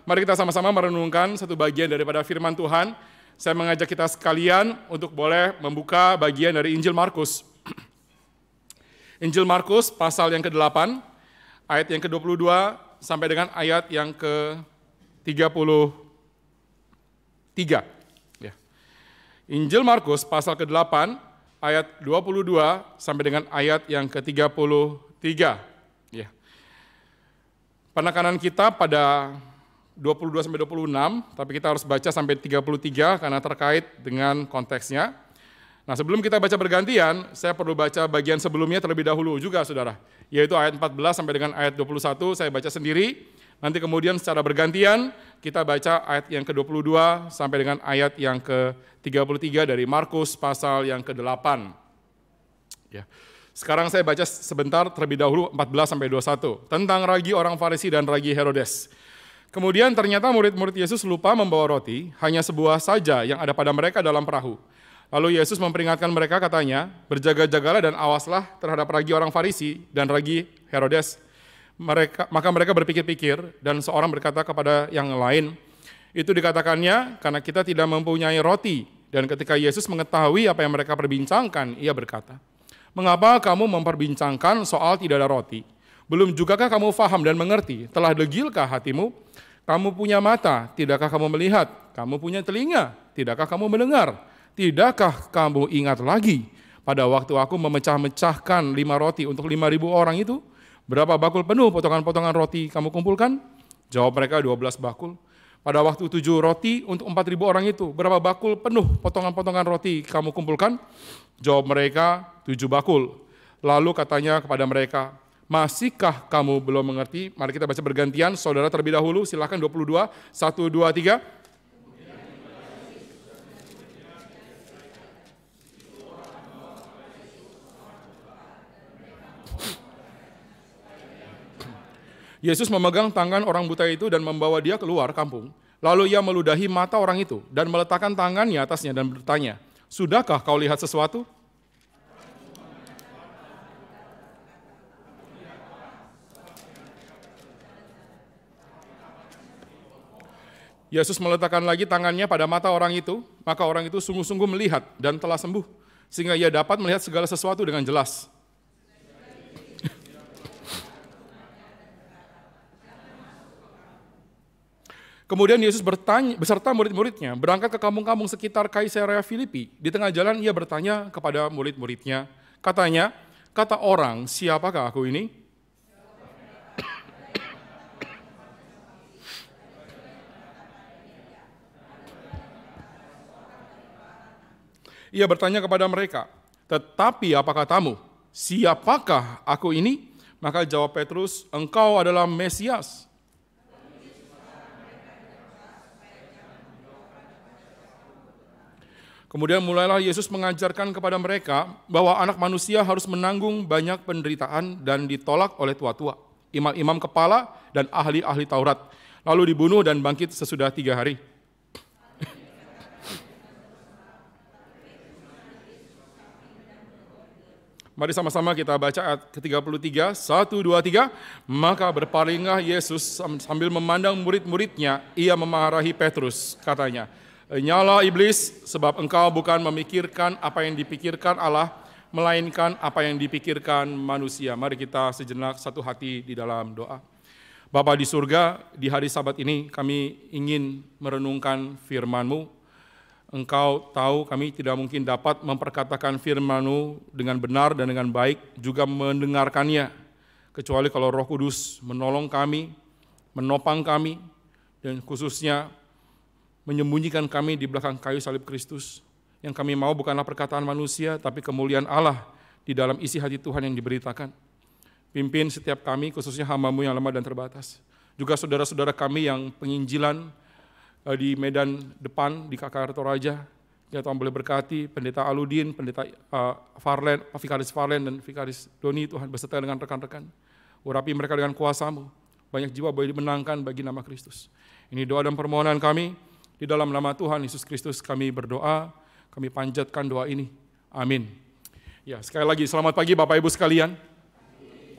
Mari kita sama-sama merenungkan satu bagian daripada firman Tuhan. Saya mengajak kita sekalian untuk boleh membuka bagian dari Injil Markus. Injil Markus pasal yang ke-8, ayat yang ke-22 sampai dengan ayat yang ke-33. Ya. Injil Markus pasal ke-8, ayat 22 sampai dengan ayat yang ke-33. Ya. Penekanan kita pada 22 sampai 26, tapi kita harus baca sampai 33 karena terkait dengan konteksnya. Nah, sebelum kita baca bergantian, saya perlu baca bagian sebelumnya terlebih dahulu juga, Saudara. Yaitu ayat 14 sampai dengan ayat 21, saya baca sendiri. Nanti kemudian secara bergantian, kita baca ayat yang ke-22 sampai dengan ayat yang ke-33 dari Markus pasal yang ke-8. Ya. Sekarang saya baca sebentar terlebih dahulu 14 sampai 21 tentang ragi orang Farisi dan ragi Herodes. Kemudian ternyata murid-murid Yesus lupa membawa roti, hanya sebuah saja yang ada pada mereka dalam perahu. Lalu Yesus memperingatkan mereka, katanya, berjaga-jagalah dan awaslah terhadap ragi orang Farisi dan ragi Herodes. Maka mereka berpikir-pikir dan seorang berkata kepada yang lain, itu dikatakannya karena kita tidak mempunyai roti. Dan ketika Yesus mengetahui apa yang mereka perbincangkan, ia berkata, mengapa kamu memperbincangkan soal tidak ada roti? Belum jugakah kamu faham dan mengerti? Telah degilkah hatimu? Kamu punya mata, tidakkah kamu melihat? Kamu punya telinga, tidakkah kamu mendengar? Tidakkah kamu ingat lagi pada waktu aku memecah-mecahkan 5 roti untuk 5.000 orang itu? Berapa bakul penuh potongan-potongan roti kamu kumpulkan? Jawab mereka 12 bakul. Pada waktu 7 roti untuk 4.000 orang itu, berapa bakul penuh potongan-potongan roti kamu kumpulkan? Jawab mereka 7 bakul. Lalu katanya kepada mereka, masihkah kamu belum mengerti? Mari kita baca bergantian, saudara terlebih dahulu, silakan 22, 1, 2, 3. Yesus memegang tangan orang buta itu dan membawa dia keluar kampung. Lalu ia meludahi mata orang itu dan meletakkan tangannya atasnya dan bertanya, sudahkah kau lihat sesuatu? Yesus meletakkan lagi tangannya pada mata orang itu, maka orang itu sungguh-sungguh melihat dan telah sembuh, sehingga ia dapat melihat segala sesuatu dengan jelas. Kemudian Yesus beserta murid-muridnya berangkat ke kampung-kampung sekitar Kaisarea Filipi. Di tengah jalan ia bertanya kepada murid-muridnya, katanya, kata orang, siapakah aku ini? Ia bertanya kepada mereka, tetapi apa katamu? Siapakah aku ini? Maka jawab Petrus, engkau adalah Mesias. Kemudian mulailah Yesus mengajarkan kepada mereka bahwa anak manusia harus menanggung banyak penderitaan dan ditolak oleh tua-tua, imam-imam kepala dan ahli-ahli Taurat, lalu dibunuh dan bangkit sesudah 3 hari. Mari sama-sama kita baca ayat ke-33, 1, 2, 3. Maka berpalinglah Yesus sambil memandang murid-muridnya, ia memarahi Petrus, katanya, nyala iblis, sebab engkau bukan memikirkan apa yang dipikirkan Allah, melainkan apa yang dipikirkan manusia. Mari kita sejenak satu hati di dalam doa. Bapa di surga, di hari Sabat ini kami ingin merenungkan firman-Mu. Engkau tahu kami tidak mungkin dapat memperkatakan firman-Mu dengan benar dan dengan baik, juga mendengarkannya, kecuali kalau Roh Kudus menolong kami, menopang kami, dan khususnya menyembunyikan kami di belakang kayu salib Kristus. Yang kami mau bukanlah perkataan manusia, tapi kemuliaan Allah di dalam isi hati Tuhan yang diberitakan. Pimpin setiap kami, khususnya hamba-Mu yang lemah dan terbatas. Juga saudara-saudara kami yang penginjilan di Medan depan, di KKR Toraja. Ya Tuhan boleh berkati, Pendeta Aludin, Pendeta Farlen, Vikaris Farlen, dan Vikaris Doni, Tuhan beserta dengan rekan-rekan. Urapi mereka dengan kuasa-Mu. Banyak jiwa boleh dimenangkan bagi nama Kristus. Ini doa dan permohonan kami. Di dalam nama Tuhan Yesus Kristus kami berdoa, kami panjatkan doa ini. Amin. Ya, sekali lagi selamat pagi Bapak Ibu sekalian.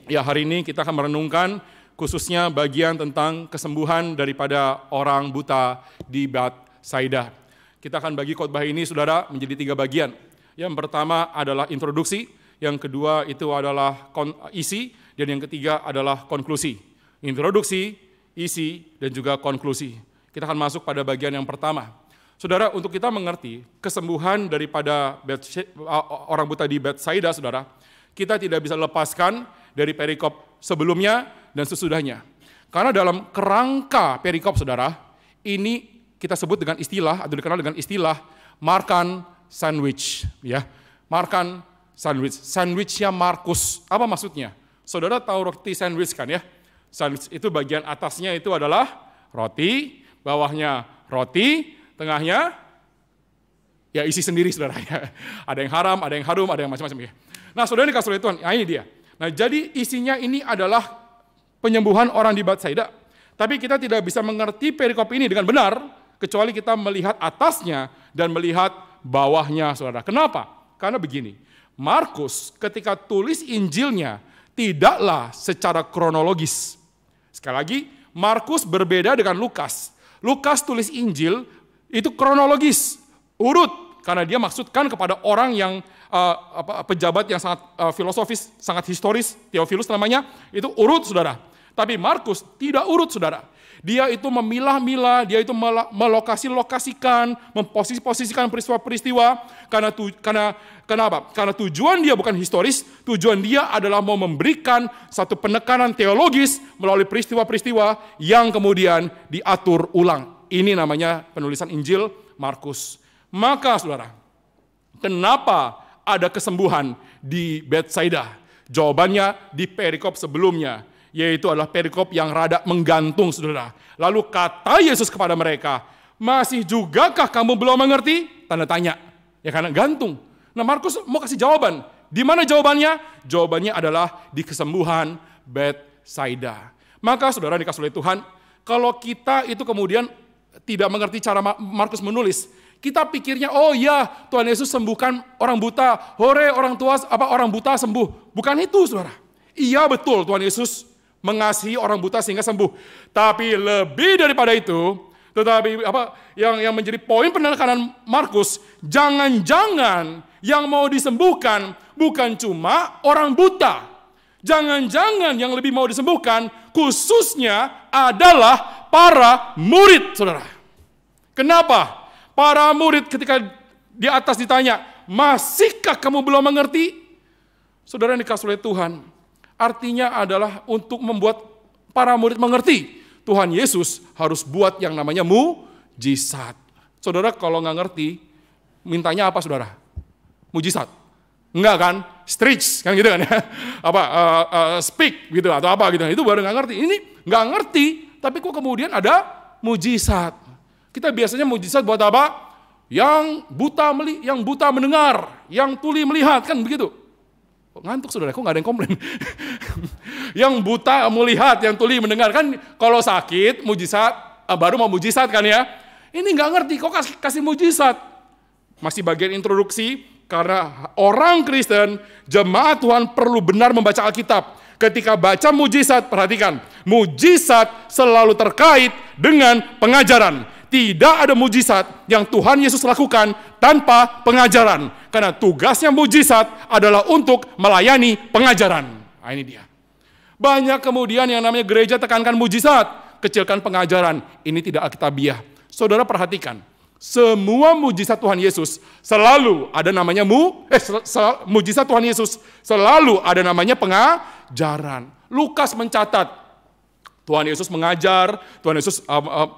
Ya, hari ini kita akan merenungkan khususnya bagian tentang kesembuhan daripada orang buta di Betsaida. Kita akan bagi khotbah ini, saudara, menjadi 3 bagian. Yang pertama adalah introduksi, yang kedua itu adalah isi, dan yang ketiga adalah konklusi. Introduksi, isi, dan juga konklusi. Kita akan masuk pada bagian yang pertama. Saudara, untuk kita mengerti kesembuhan daripada orang buta di Betsaida, saudara, kita tidak bisa lepaskan dari perikop sebelumnya dan sesudahnya. Karena dalam kerangka perikop, saudara, ini kita sebut dengan istilah, atau dikenal dengan istilah Markan sandwich. Ya, Markan sandwich. Sandwichnya Markus. Apa maksudnya? Saudara tahu roti sandwich kan ya? Sandwich itu bagian atasnya itu adalah roti, bawahnya roti, tengahnya ya isi sendiri, saudara. Ada yang haram, ada yang harum, ada yang macam-macam ya. Nah, saudara dikasih oleh Tuhan, nah ini dia. Nah, jadi isinya ini adalah penyembuhan orang di Betsaida. Tapi kita tidak bisa mengerti perikop ini dengan benar kecuali kita melihat atasnya dan melihat bawahnya, saudara. Kenapa? Karena begini, Markus ketika tulis Injilnya tidaklah secara kronologis. Sekali lagi, Markus berbeda dengan Lukas. Lukas tulis Injil itu kronologis, urut, karena dia maksudkan kepada orang yang pejabat yang sangat filosofis, sangat historis, Theophilus namanya, itu urut, saudara. Tapi Markus tidak urut, saudara. Dia itu memilah-milah, dia itu melokasi-lokasikan, memposisi-posisikan peristiwa-peristiwa, karena tujuan dia bukan historis, tujuan dia adalah mau memberikan satu penekanan teologis melalui peristiwa-peristiwa yang kemudian diatur ulang. Ini namanya penulisan Injil Markus. Maka, saudara, kenapa ada kesembuhan di Betsaida? Jawabannya di perikop sebelumnya, yaitu adalah perikop yang rada menggantung, saudara. Lalu kata Yesus kepada mereka, masih jugakah kamu belum mengerti? Tanda tanya, ya karena gantung. Nah, Markus mau kasih jawaban. Di mana jawabannya? Jawabannya adalah di kesembuhan Betsaida. Maka, saudara dikasih oleh Tuhan, kalau kita itu kemudian tidak mengerti cara Markus menulis, kita pikirnya, oh ya, Tuhan Yesus sembuhkan orang buta, hore orang buta sembuh. Bukan itu, saudara. Iya betul, Tuhan Yesus mengasihi orang buta sehingga sembuh. Tapi lebih daripada itu, yang menjadi poin penekanan Markus, jangan-jangan yang mau disembuhkan bukan cuma orang buta. Jangan-jangan yang lebih mau disembuhkan khususnya adalah para murid, saudara. Kenapa? Para murid ketika di atas ditanya, masihkah kamu belum mengerti? Saudara yang dikasih oleh Tuhan, artinya adalah untuk membuat para murid mengerti. Tuhan Yesus harus buat yang namanya mujizat. Saudara kalau nggak ngerti, mintanya apa, saudara? Mujizat. Enggak kan? Stretch kan gitu kan ya. Speak gitu atau apa gitu. Itu baru nggak ngerti. Ini nggak ngerti, tapi kok kemudian ada mujizat. Kita biasanya mujizat buat apa? Yang buta mendengar, yang tuli melihat, kan begitu. Kok ngantuk, saudara? Kok nggak ada yang komplain? Yang buta melihat, yang tuli mendengar, kan kalau sakit mujizat, baru mau mujizat kan ya. Ini nggak ngerti, kok kasih mujizat. Masih bagian introduksi. Karena orang Kristen, jemaat Tuhan perlu benar membaca Alkitab. Ketika baca mujizat, perhatikan, mujizat selalu terkait dengan pengajaran. Tidak ada mujizat yang Tuhan Yesus lakukan tanpa pengajaran. Karena tugasnya mujizat adalah untuk melayani pengajaran. Nah, ini dia. Banyak kemudian yang namanya gereja tekankan mujizat, kecilkan pengajaran. Ini tidak alkitabiah. Saudara perhatikan. Semua mujizat Tuhan Yesus selalu ada namanya mujizat Tuhan Yesus selalu ada namanya pengajaran. Lukas mencatat Tuhan Yesus mengajar, Tuhan Yesus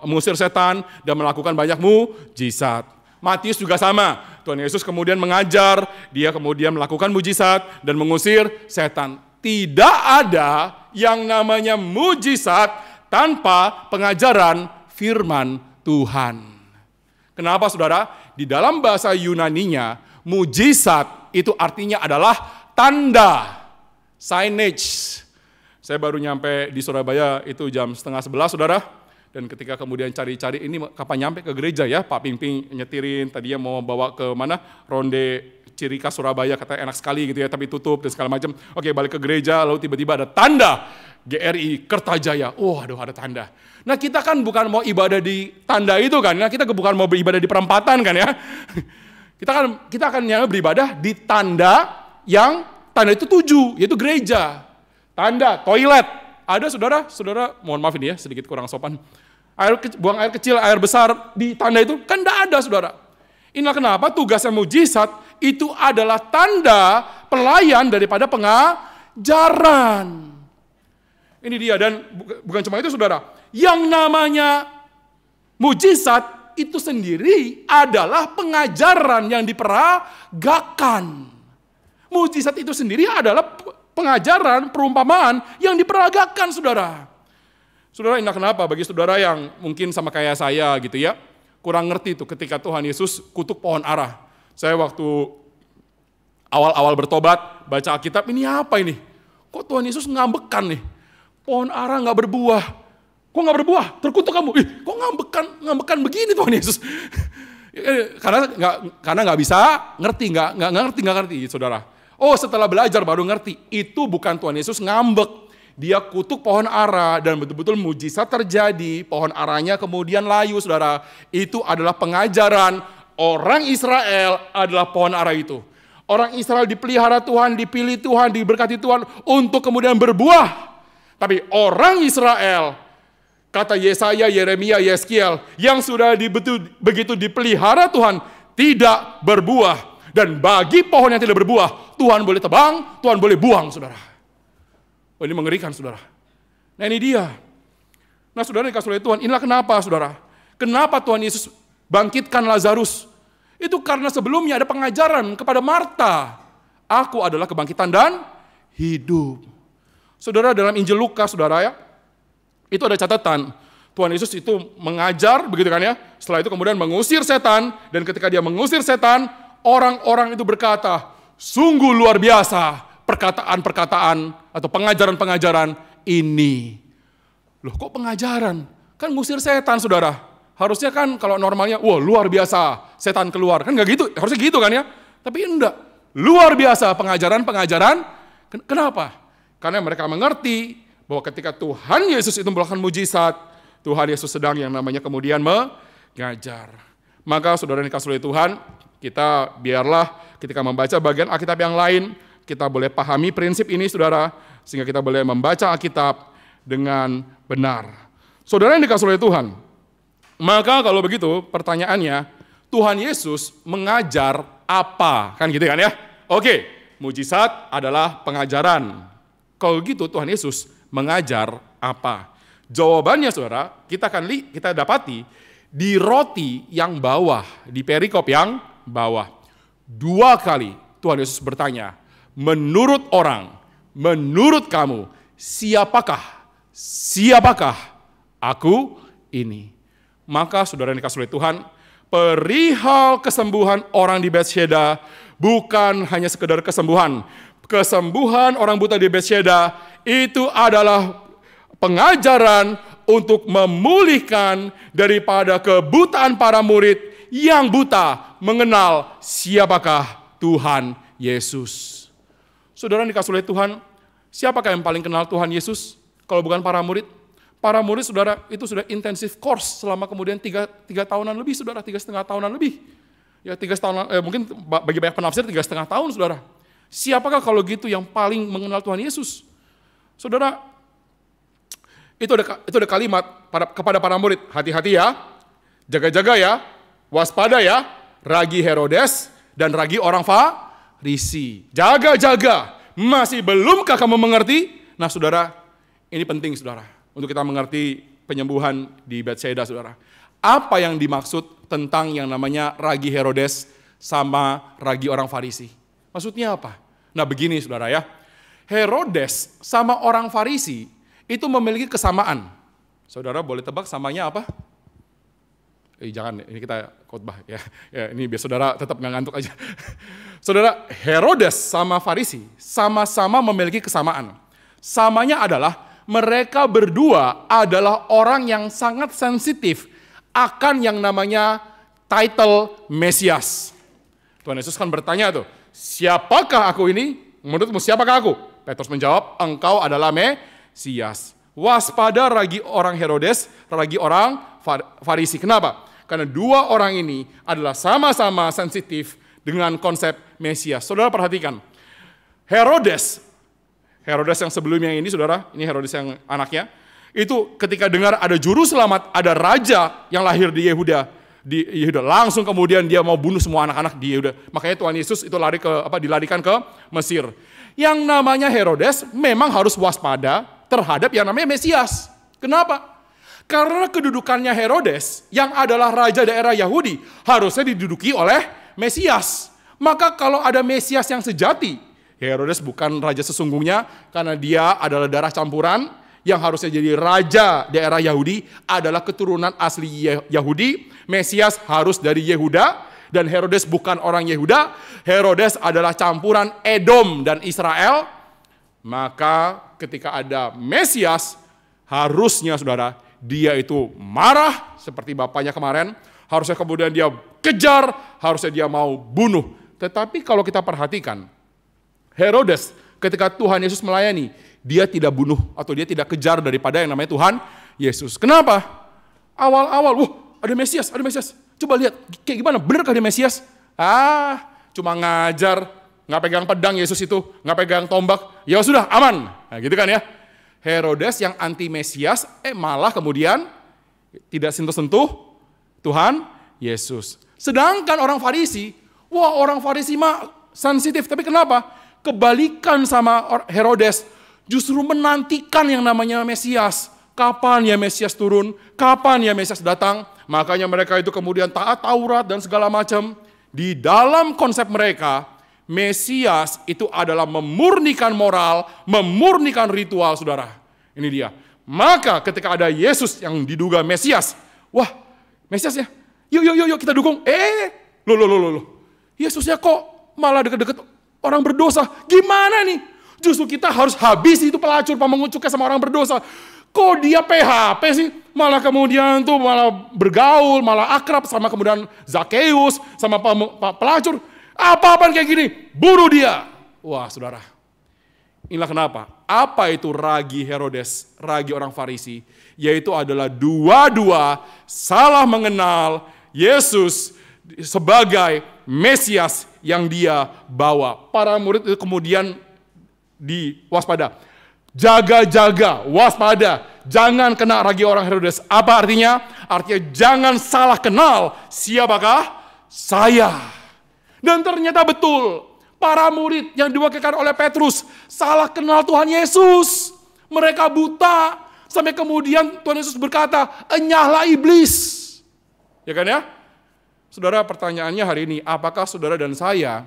mengusir setan dan melakukan banyak mujizat. Matius juga sama. Tuhan Yesus kemudian mengajar, dia kemudian melakukan mujizat dan mengusir setan. Tidak ada yang namanya mujizat tanpa pengajaran firman Tuhan. Kenapa, saudara? Di dalam bahasa Yunaninya, mujizat itu artinya adalah tanda, signage. Saya baru nyampe di Surabaya itu jam 10:30, saudara. Dan ketika kemudian cari-cari ini kapan nyampe ke gereja ya, Pak Pingping nyetirin, tadinya mau bawa ke mana? Ronde ciri khas Surabaya, katanya enak sekali gitu ya, tapi tutup dan segala macam. Oke, balik ke gereja, lalu tiba-tiba ada tanda GRI Kertajaya. Aduh, ada tanda. Nah, kita kan bukan mau ibadah di tanda itu kan, nah, kita bukan mau beribadah di perempatan kan ya. Kita akan beribadah di tanda yang tanda itu 7, yaitu gereja. Tanda, toilet. Ada saudara, mohon maaf ini ya, sedikit kurang sopan. Buang air kecil, air besar di tanda itu, kan tidak ada saudara. Inilah kenapa tugasnya mujizat itu adalah tanda pelayan daripada pengajaran. Ini dia, dan bukan cuma itu saudara. Yang namanya mujizat itu sendiri adalah pengajaran yang diperagakan. Mujizat itu sendiri adalah pengajaran, perumpamaan yang diperagakan saudara. Saudara, ini kenapa bagi saudara yang mungkin sama kayak saya gitu ya, kurang ngerti tuh ketika Tuhan Yesus kutuk pohon ara. Saya waktu awal-awal bertobat, baca Alkitab, ini apa ini? Kok Tuhan Yesus ngambekan nih? Pohon ara nggak berbuah. Kok nggak berbuah? Terkutuk kamu. Kok ngambekan begini Tuhan Yesus? Karena nggak bisa ngerti, nggak ngerti, saudara. Oh, setelah belajar baru ngerti. Itu bukan Tuhan Yesus ngambek. Dia kutuk pohon ara dan betul-betul mujizat terjadi. Pohon aranya kemudian layu, saudara. Itu adalah pengajaran orang Israel adalah pohon ara itu. Orang Israel dipelihara Tuhan, dipilih Tuhan, diberkati Tuhan untuk kemudian berbuah. Tapi orang Israel, kata Yesaya, Yeremia, Yeskiel, yang sudah begitu dipelihara Tuhan, tidak berbuah. Dan bagi pohon yang tidak berbuah, Tuhan boleh tebang, Tuhan boleh buang, saudara. Oh, ini mengerikan, saudara. Nah, ini dia. Nah, saudara dikasih oleh Tuhan, inilah kenapa, saudara. Kenapa Tuhan Yesus bangkitkan Lazarus? Itu karena sebelumnya ada pengajaran kepada Marta. Aku adalah kebangkitan dan hidup. Saudara, dalam Injil Lukas, saudara ya, itu ada catatan. Tuhan Yesus itu mengajar, begitu kan ya. Setelah itu kemudian mengusir setan, dan ketika dia mengusir setan, orang-orang itu berkata, sungguh luar biasa perkataan-perkataan atau pengajaran-pengajaran ini. Loh, kok pengajaran? Kan ngusir setan, saudara. Harusnya kan kalau normalnya, wah luar biasa, setan keluar. Kan nggak gitu, harusnya gitu kan ya. Tapi enggak, luar biasa pengajaran-pengajaran. Kenapa? Karena mereka mengerti bahwa ketika Tuhan Yesus itu melakukan mujizat, Tuhan Yesus sedang yang namanya kemudian mengajar. Maka saudara yang dikasihi oleh Tuhan, kita biarlah ketika membaca bagian Alkitab yang lain, kita boleh pahami prinsip ini saudara, sehingga kita boleh membaca Alkitab dengan benar. Saudara yang dikasihi oleh Tuhan, maka kalau begitu pertanyaannya, Tuhan Yesus mengajar apa? Kan gitu kan ya? Oke, mujizat adalah pengajaran. Kalau gitu Tuhan Yesus mengajar apa? Jawabannya saudara, kita dapati di roti yang bawah, di perikop yang bawah. 2 kali Tuhan Yesus bertanya, menurut orang, menurut kamu, siapakah aku ini? Maka saudara yang dikasihi oleh Tuhan, perihal kesembuhan orang di Bethsaida bukan hanya sekedar kesembuhan. Kesembuhan orang buta di Bethsaida itu adalah pengajaran untuk memulihkan daripada kebutaan para murid yang buta mengenal siapakah Tuhan Yesus. Saudara yang dikasihi oleh Tuhan, siapakah yang paling kenal Tuhan Yesus? Kalau bukan para murid? Para murid saudara itu sudah intensif course selama kemudian 3 tahunan lebih saudara, 3,5 tahunan lebih. Ya 3 tahunan, mungkin bagi banyak penafsir 3,5 tahun saudara. Siapakah kalau gitu yang paling mengenal Tuhan Yesus? Saudara, itu ada kalimat kepada para murid, hati-hati ya, jaga-jaga ya, waspada ya, ragi Herodes dan ragi orang Farisi. Jaga-jaga, masih belumkah kamu mengerti? Nah saudara, ini penting saudara. Untuk kita mengerti penyembuhan di Bethsaida, saudara. Apa yang dimaksud tentang yang namanya ragi Herodes sama ragi orang Farisi? Maksudnya apa? Nah begini saudara ya. Herodes sama orang Farisi itu memiliki kesamaan. Saudara boleh tebak samanya apa? Jangan, ini kita khotbah ya. Ini biar saudara tetap nggak ngantuk aja. Saudara, Herodes sama Farisi sama-sama memiliki kesamaan. Samanya adalah mereka berdua adalah orang yang sangat sensitif akan yang namanya title Mesias. Tuhan Yesus kan bertanya tuh, siapakah aku ini? Menurutmu siapakah aku? Petrus menjawab, engkau adalah Mesias. Waspada ragi orang Herodes, ragi orang Farisi. Kenapa? Karena dua orang ini adalah sama-sama sensitif dengan konsep Mesias. Saudara perhatikan, Herodes yang sebelumnya ini, saudara, ini Herodes yang anaknya, itu ketika dengar ada juru selamat, ada raja yang lahir di Yehuda, langsung kemudian dia mau bunuh semua anak-anak di Yehuda. Makanya Tuhan Yesus itu dilarikan ke Mesir. Yang namanya Herodes memang harus waspada terhadap yang namanya Mesias. Kenapa? Karena kedudukannya Herodes yang adalah raja daerah Yahudi harusnya diduduki oleh Mesias. Maka kalau ada Mesias yang sejati, Herodes bukan raja sesungguhnya karena dia adalah darah campuran. Yang harusnya jadi raja daerah Yahudi adalah keturunan asli Yahudi. Mesias harus dari Yehuda, dan Herodes bukan orang Yehuda. Herodes adalah campuran Edom dan Israel. Maka ketika ada Mesias, harusnya saudara, dia itu marah seperti bapaknya kemarin. Harusnya kemudian dia kejar, harusnya dia mau bunuh. Tetapi kalau kita perhatikan, Herodes ketika Tuhan Yesus melayani, dia tidak bunuh atau dia tidak kejar daripada yang namanya Tuhan Yesus. Kenapa? Awal-awal, ada Mesias. Coba lihat, kayak gimana? Benerkah dia Mesias? Cuma ngajar, nggak pegang pedang Yesus itu, nggak pegang tombak. Ya sudah, aman. Nah, gitu kan ya. Herodes yang anti Mesias, malah kemudian tidak sentuh-sentuh Tuhan Yesus. Sedangkan orang Farisi, orang Farisi mah sensitif. Tapi kenapa? Kebalikan sama Herodes, justru menantikan yang namanya Mesias. Kapan ya Mesias turun? Kapan ya Mesias datang? Makanya mereka itu kemudian taat Taurat dan segala macam. Di dalam konsep mereka, Mesias itu adalah memurnikan moral, memurnikan ritual, saudara. Ini dia. Maka ketika ada Yesus yang diduga Mesias, Mesias ya, yuk kita dukung. Loh. Yesusnya kok malah deket-deket orang berdosa? Gimana nih? Justru kita harus habisi itu pelacur, pemungut cukai sama orang berdosa. Kok dia PHP sih? Malah kemudian tuh malah bergaul, malah akrab sama kemudian Zakeus, sama pelacur. Apa-apaan kayak gini, bunuh dia. Wah saudara, inilah kenapa. Apa itu ragi Herodes, ragi orang Farisi? Yaitu adalah dua-dua salah mengenal Yesus sebagai Mesias yang dia bawa. Para murid itu kemudian diwaspada. Jaga-jaga, waspada, jangan kena ragi orang Herodes. Apa artinya? Artinya jangan salah kenal siapakah saya. Dan ternyata betul, para murid yang diwakilkan oleh Petrus salah kenal Tuhan Yesus. Mereka buta, sampai kemudian Tuhan Yesus berkata, enyahlah iblis. Ya kan ya? Saudara, pertanyaannya hari ini, apakah saudara dan saya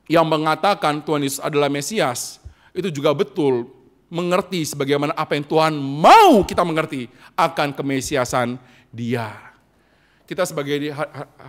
yang mengatakan Tuhan Yesus adalah Mesias, itu juga betul mengerti sebagaimana apa yang Tuhan mau kita mengerti akan kemesiasan Dia. Kita sebagai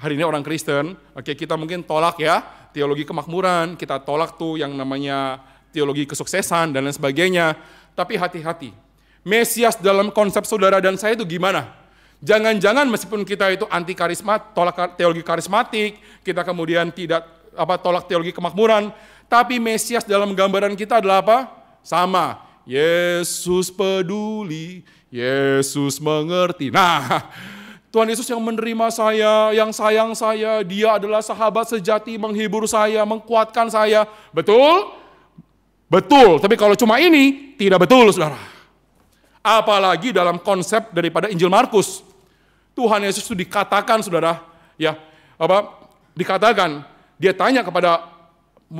hari ini orang Kristen, kita mungkin tolak ya teologi kemakmuran, kita tolak tuh yang namanya teologi kesuksesan dan lain sebagainya. Tapi hati-hati, Mesias dalam konsep saudara dan saya itu gimana? Jangan-jangan meskipun kita itu anti karismat, tolak teologi karismatik, kita kemudian tidak tolak teologi kemakmuran, tapi Mesias dalam gambaran kita adalah apa? Sama. Yesus peduli, Yesus mengerti. Nah, Tuhan Yesus yang menerima saya, yang sayang saya, Dia adalah sahabat sejati, menghibur saya, menguatkan saya. Betul? Betul. Tapi kalau cuma ini, tidak betul, saudara. Apalagi dalam konsep daripada Injil Markus. Tuhan Yesus itu dikatakan, saudara, dikatakan, Dia tanya kepada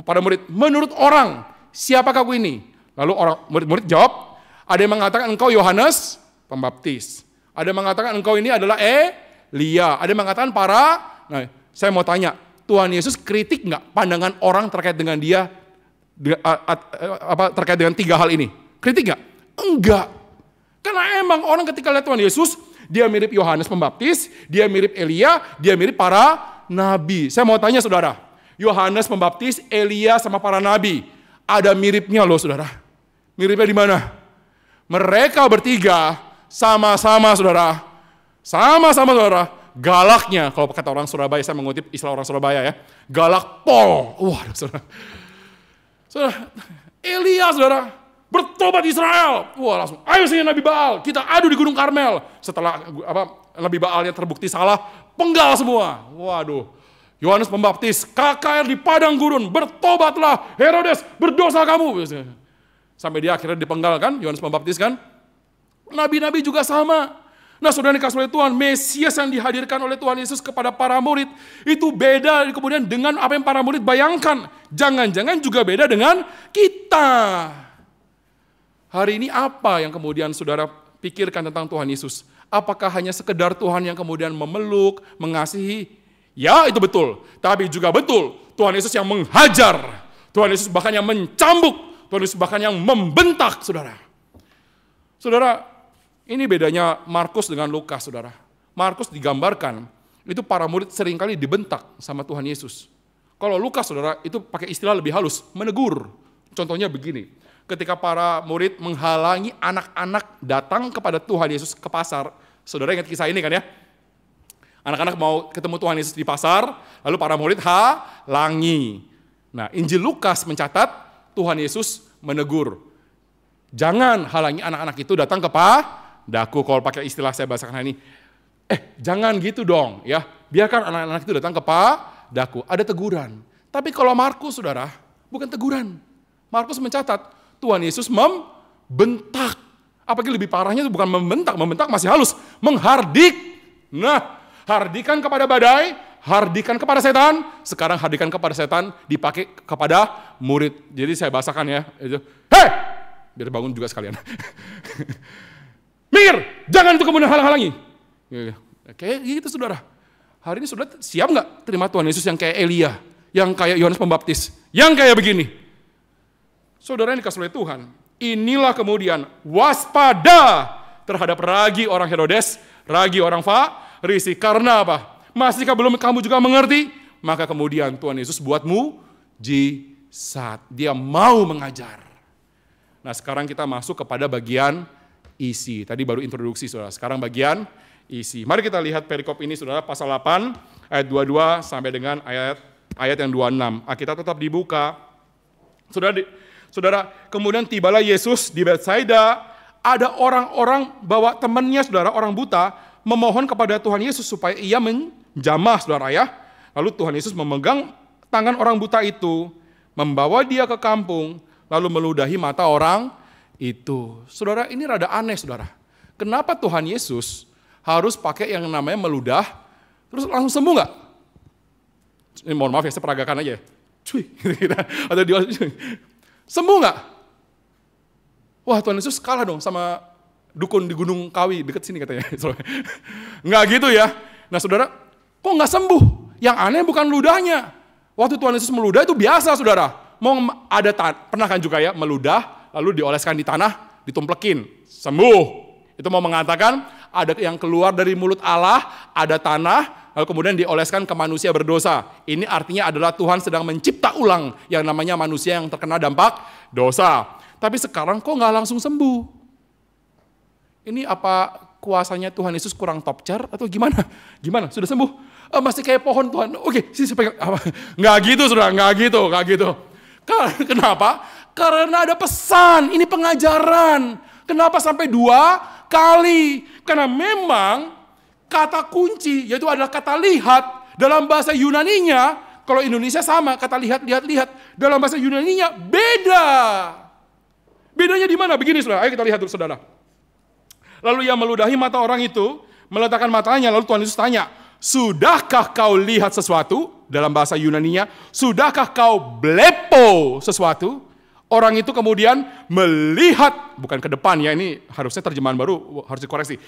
para murid, menurut orang, siapakah aku ini? Lalu orang murid-murid jawab, ada yang mengatakan engkau Yohanes Pembaptis. Ada yang mengatakan engkau ini adalah Elia. Ada yang mengatakan Nah, saya mau tanya, Tuhan Yesus kritik nggak pandangan orang terkait dengan Dia, terkait dengan 3 hal ini? Kritik nggak? Enggak. Karena emang orang ketika lihat Tuhan Yesus, Dia mirip Yohanes Pembaptis, Dia mirip Elia, Dia mirip para nabi. Saya mau tanya saudara, Yohanes Pembaptis, Elia sama para nabi, ada miripnya loh saudara. Miripnya di mana? Mereka bertiga sama-sama saudara, galaknya, kalau kata orang Surabaya, saya mengutip istilah orang Surabaya ya, galak pol. Wah, saudara. Saudara, Elia saudara, bertobat Israel. Wah langsung, ayo sini Nabi Baal, kita adu di Gunung Karmel. Setelah Nabi Baalnya terbukti salah, penggal semua. Waduh, Yohanes Pembaptis, KKR di padang gurun, bertobatlah Herodes, berdosa kamu. Sampai dia akhirnya dipenggal kan, Yohanes Pembaptis kan. Nabi-nabi juga sama. Nah saudara dikasih oleh Tuhan, Mesias yang dihadirkan oleh Tuhan Yesus kepada para murid, itu beda kemudian dengan apa yang para murid bayangkan. Jangan-jangan juga beda dengan kita. Hari ini apa yang kemudian saudara pikirkan tentang Tuhan Yesus? Apakah hanya sekedar Tuhan yang kemudian memeluk, mengasihi? Ya itu betul, tapi juga betul Tuhan Yesus yang menghajar. Tuhan Yesus bahkan yang mencambuk. Tuhan Yesus bahkan yang membentak, saudara. Saudara, ini bedanya Markus dengan Lukas, saudara. Markus digambarkan, itu para murid seringkali dibentak sama Tuhan Yesus. Kalau Lukas, saudara, itu pakai istilah lebih halus, menegur. Contohnya begini, ketika para murid menghalangi anak-anak datang kepada Tuhan Yesus ke pasar. Saudara ingat kisah ini kan ya? Anak-anak mau ketemu Tuhan Yesus di pasar, lalu para murid halangi. Nah, Injil Lukas mencatat Tuhan Yesus menegur. Jangan halangi anak-anak itu datang kepadaku. Kalau pakai istilah saya bahasakan ini, jangan gitu dong ya. Biarkan anak-anak itu datang kepadaku. Ada teguran. Tapi kalau Markus, saudara, bukan teguran. Markus mencatat Tuhan Yesus membentak. Apalagi lebih parahnya itu bukan membentak masih halus, menghardik. Nah, hardikan kepada badai, hardikan kepada setan, sekarang hardikan kepada setan dipakai kepada murid. Jadi saya bahasakan ya, hei, biar bangun juga sekalian. Minggir, jangan itu kemudian halang-halangi. Kayak gitu saudara. Hari ini saudara siap nggak terima Tuhan Yesus yang kayak Elia, yang kayak Yohanes Pembaptis, yang kayak begini? Saudara yang dikasih oleh Tuhan, inilah kemudian waspada terhadap ragi orang Herodes, ragi orang Farisi. Karena apa? Masihkah belum kamu juga mengerti? Maka kemudian Tuhan Yesus buat mujizat. Dia mau mengajar. Nah sekarang kita masuk kepada bagian isi. Tadi baru introduksi saudara. Sekarang bagian isi. Mari kita lihat perikop ini saudara. Pasal 8 ayat 22 sampai dengan ayat yang 26. Kita tetap dibuka. Saudara, kemudian tibalah Yesus di Betsaida. Ada orang-orang bawa temannya saudara, orang buta, memohon kepada Tuhan Yesus supaya ia menjamah saudara ya. Lalu Tuhan Yesus memegang tangan orang buta itu, membawa dia ke kampung, lalu meludahi mata orang itu. Saudara, ini rada aneh saudara. Kenapa Tuhan Yesus harus pakai yang namanya meludah, terus langsung sembuh nggak? Ini mohon maaf ya, saya peragakan aja. Cuy, atau dia sembuh nggak? Wah Tuhan Yesus kalah dong sama dukun di Gunung Kawi, dekat sini katanya. Nggak gitu ya. Nah saudara, kok nggak sembuh? Yang aneh bukan ludahnya. Waktu Tuhan Yesus meludah itu biasa saudara. Mau ada pernah kan juga ya meludah, lalu dioleskan di tanah, ditumplekin, sembuh. Itu mau mengatakan ada yang keluar dari mulut Allah, ada tanah, lalu kemudian dioleskan ke manusia berdosa. Ini artinya adalah Tuhan sedang mencipta ulang yang namanya manusia yang terkena dampak dosa. Tapi sekarang kok nggak langsung sembuh? Ini apa kuasanya Tuhan Yesus kurang top chair atau gimana? Gimana? Sudah sembuh? Masih kayak pohon Tuhan. Oke, sini saya pegang. Nggak gitu, saudara. Nggak gitu. Kenapa? Karena ada pesan. Ini pengajaran. Kenapa sampai 2 kali? Karena memang kata kunci, yaitu adalah kata lihat. Dalam bahasa Yunaninya, kalau Indonesia sama, kata lihat. Dalam bahasa Yunaninya beda. Bedanya di mana? Begini saudara, ayo kita lihat dulu saudara. Lalu ia meludahi mata orang itu, meletakkan matanya, lalu Tuhan Yesus tanya, sudahkah kau lihat sesuatu? Dalam bahasa Yunaninya, sudahkah kau blepo sesuatu? Orang itu kemudian melihat, bukan ke depan ya, ini harusnya terjemahan baru, harus dikoreksi.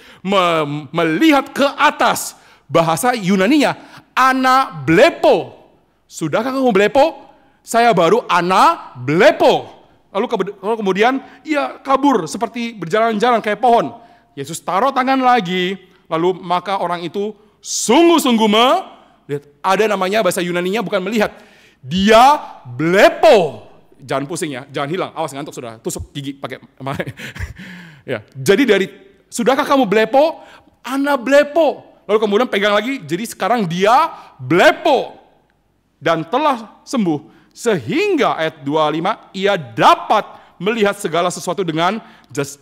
Melihat ke atas, bahasa Yunaninya, ana blepo. Sudahkah kamu blepo? Saya baru ana blepo. Lalu kemudian ia kabur seperti berjalan-jalan kayak pohon. Yesus taruh tangan lagi, lalu maka orang itu sungguh-sungguh melihat. Ada namanya bahasa Yunaninya bukan melihat, dia blepo. Jangan pusing ya, jangan hilang, awas ngantuk sudah, tusuk gigi pakai. Ya. Jadi dari sudahkah kamu blepo? Ana blepo. Lalu kemudian pegang lagi, jadi sekarang dia blepo dan telah sembuh. Sehingga ayat 25, ia dapat melihat segala sesuatu dengan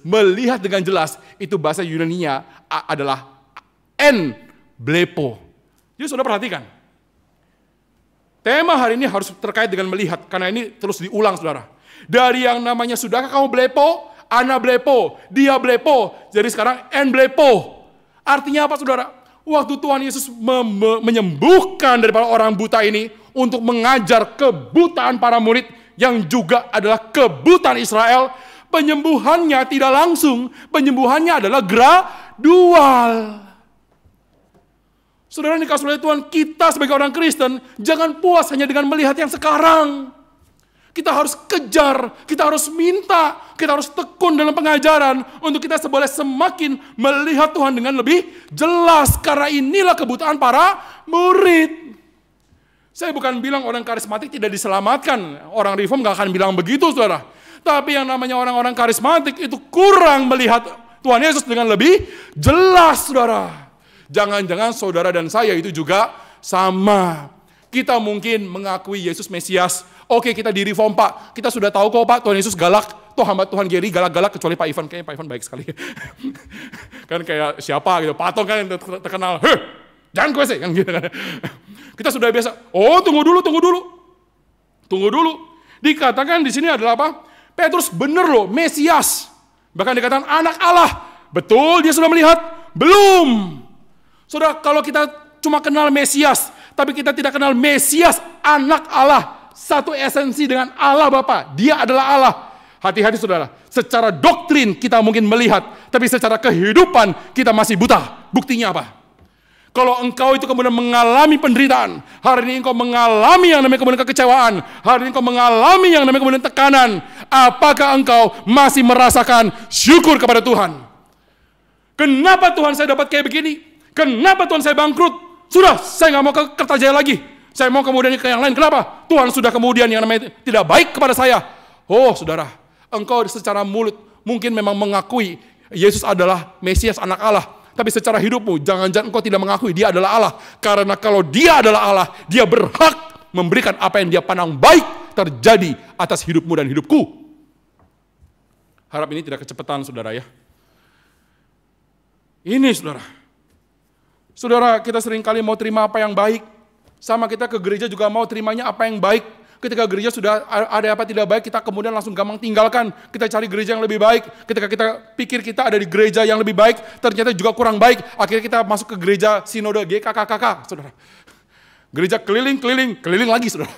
melihat dengan jelas. Itu bahasa Yunaninya adalah en blepo. Jadi saudara perhatikan. Tema hari ini harus terkait dengan melihat, karena ini terus diulang saudara. Dari yang namanya sudahkah kamu blepo, ana blepo, dia blepo, jadi sekarang en blepo. Artinya apa saudara? Waktu Tuhan Yesus menyembuhkan daripada orang buta ini untuk mengajar kebutaan para murid yang juga adalah kebutaan Israel, penyembuhannya tidak langsung, penyembuhannya adalah gradual. Saudara dikasih oleh Tuhan, kita sebagai orang Kristen jangan puas hanya dengan melihat yang sekarang. Kita harus kejar, kita harus minta, kita harus tekun dalam pengajaran untuk kita boleh semakin melihat Tuhan dengan lebih jelas. Karena inilah kebutaan para murid. Saya bukan bilang orang karismatik tidak diselamatkan. Orang reform gak akan bilang begitu saudara. Tapi yang namanya orang-orang karismatik itu kurang melihat Tuhan Yesus dengan lebih jelas saudara. Jangan-jangan saudara dan saya itu juga sama. Kita mungkin mengakui Yesus Mesias. Oke, kita di reform Pak. Kita sudah tahu kok Pak, Tuhan Yesus galak. Tuh hamba Tuhan Geri galak-galak kecuali Pak Ivan. Kayaknya Pak Ivan baik sekali. Kan kayak siapa gitu. Patong kan yang terkenal. Heh, jangan gue sih. Gitu kan. Kita sudah biasa. Oh, tunggu dulu. Dikatakan di sini adalah apa? Petrus bener loh, Mesias. Bahkan dikatakan anak Allah. Betul dia sudah melihat? Belum. Saudara, kalau kita cuma kenal Mesias, tapi kita tidak kenal Mesias, anak Allah. Satu esensi dengan Allah Bapa. Dia adalah Allah. Hati-hati saudara. Secara doktrin kita mungkin melihat, tapi secara kehidupan kita masih buta. Buktinya apa? Kalau engkau itu kemudian mengalami penderitaan, hari ini engkau mengalami yang namanya kemudian kekecewaan, hari ini engkau mengalami yang namanya kemudian tekanan, apakah engkau masih merasakan syukur kepada Tuhan? Kenapa Tuhan saya dapat kayak begini? Kenapa Tuhan saya bangkrut? Sudah, saya nggak mau ke Kertajaya lagi. Saya mau kemudian ke yang lain. Kenapa? Tuhan sudah kemudian yang namanya tidak baik kepada saya. Oh saudara, engkau secara mulut mungkin memang mengakui Yesus adalah Mesias anak Allah. Tapi secara hidupmu, jangan-jangan engkau tidak mengakui dia adalah Allah. Karena kalau dia adalah Allah, dia berhak memberikan apa yang dia pandang baik terjadi atas hidupmu dan hidupku. Harap ini tidak kecepatan saudara ya. Ini saudara. Saudara, kita seringkali mau terima apa yang baik. Sama kita ke gereja juga mau terimanya apa yang baik. Ketika gereja sudah ada apa tidak baik, kita kemudian langsung gampang tinggalkan. Kita cari gereja yang lebih baik. Ketika kita pikir kita ada di gereja yang lebih baik, ternyata juga kurang baik. Akhirnya kita masuk ke gereja sinode GKKKK, saudara. Gereja keliling lagi, saudara.